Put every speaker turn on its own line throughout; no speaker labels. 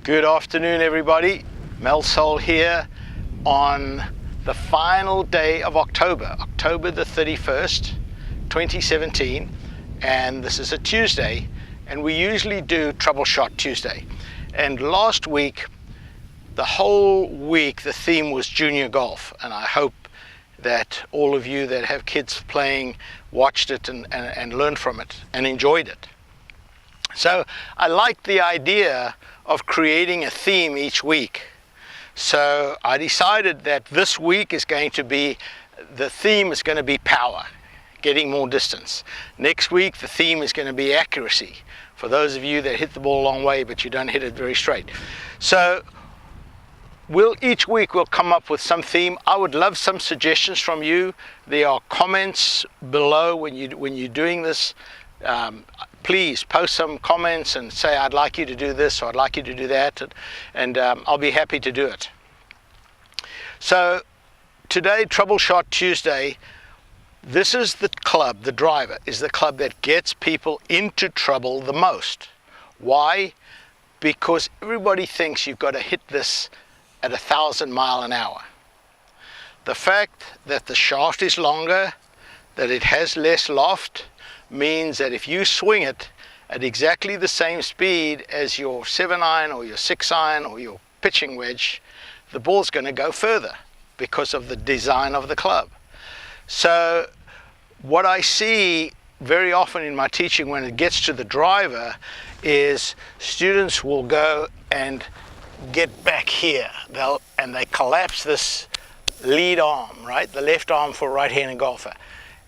Good afternoon, everybody. Mel Soul here on the final day of October the 31st, 2017, and this is a Tuesday, and we usually do Troubleshot Tuesday. And last week, the whole week, the theme was junior golf, and I hope that all of you that have kids playing watched it and learned from it and enjoyed it. So I like the idea of creating a theme each week. So I decided that this week is going to be, the theme is going to be power, getting more distance. Next week the theme is going to be accuracy, for those of you that hit the ball a long way but you don't hit it very straight. So each week we'll come up with some theme. I would love some suggestions from you. There are comments below when you're doing this. Please post some comments and say, I'd like you to do this or I'd like you to do that, and I'll be happy to do it. So today, Troubleshot Tuesday, this is the club, the driver is the club that gets people into trouble the most. Why? Because everybody thinks you've got to hit this at 1,000 miles an hour. The fact that the shaft is longer, that it has less loft, means that if you swing it at exactly the same speed as your 7-iron or your 6-iron or your pitching wedge, the ball's going to go further because of the design of the club. So what I see very often in my teaching when it gets to the driver is students will go and get back here, and they collapse this lead arm, right, the left arm for a right-handed golfer.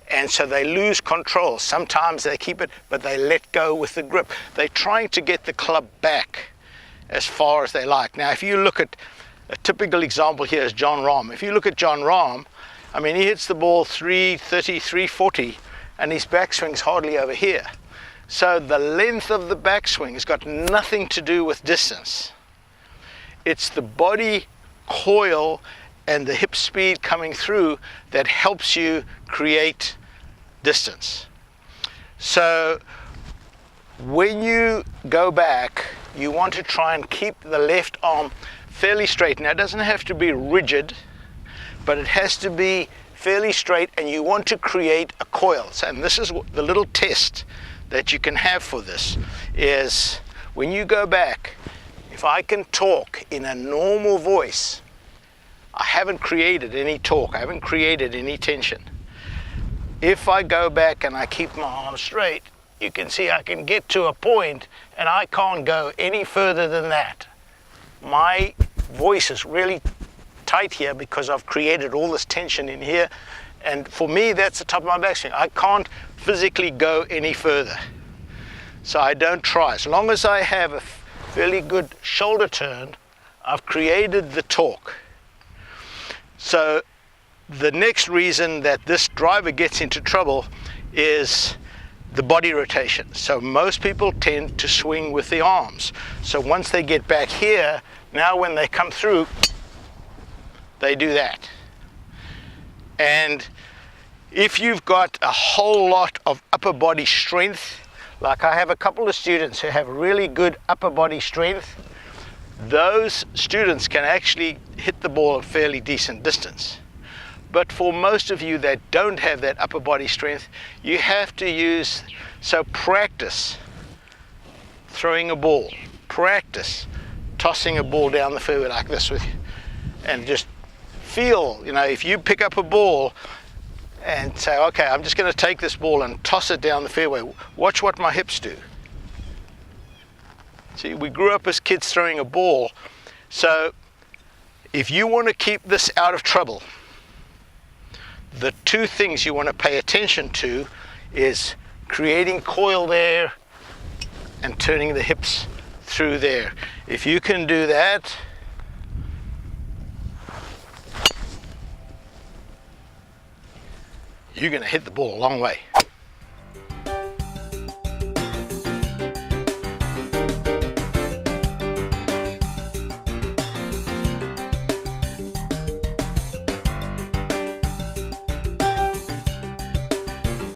And so they lose control. Sometimes they keep it, but they let go with the grip. They're trying to get the club back as far as they like. Now, if you look at a typical example here is Jon Rahm. If you look at Jon Rahm, I mean, he hits the ball 330, 340, and his backswing's hardly over here. So the length of the backswing has got nothing to do with distance. It's the body coil and the hip speed coming through that helps you create distance. So when you go back, you want to try and keep the left arm fairly straight. Now, it doesn't have to be rigid, but it has to be fairly straight, and you want to create a coil. And this is the little test that you can have for this, is when you go back, if I can talk in a normal voice, I haven't created any torque, I haven't created any tension. If I go back and I keep my arm straight, you can see I can get to a point and I can't go any further than that. My voice is really tight here because I've created all this tension in here, and for me that's the top of my backswing. I can't physically go any further, so I don't try. As long as I have a fairly good shoulder turn, I've created the torque. So the next reason that this driver gets into trouble is the body rotation. So most people tend to swing with the arms. So once they get back here, now when they come through, they do that. And if you've got a whole lot of upper body strength, like I have a couple of students who have really good upper body strength, those students can actually hit the ball a fairly decent distance. But for most of you that don't have that upper body strength, you have to use, so practice throwing a ball, practice tossing a ball down the fairway like this with you, and just feel, you know, if you pick up a ball and say, okay, I'm just going to take this ball and toss it down the fairway, watch what my hips do. See, we grew up as kids throwing a ball. So if you want to keep this out of trouble, the two things you want to pay attention to is creating coil there and turning the hips through there. If you can do that, you're going to hit the ball a long way.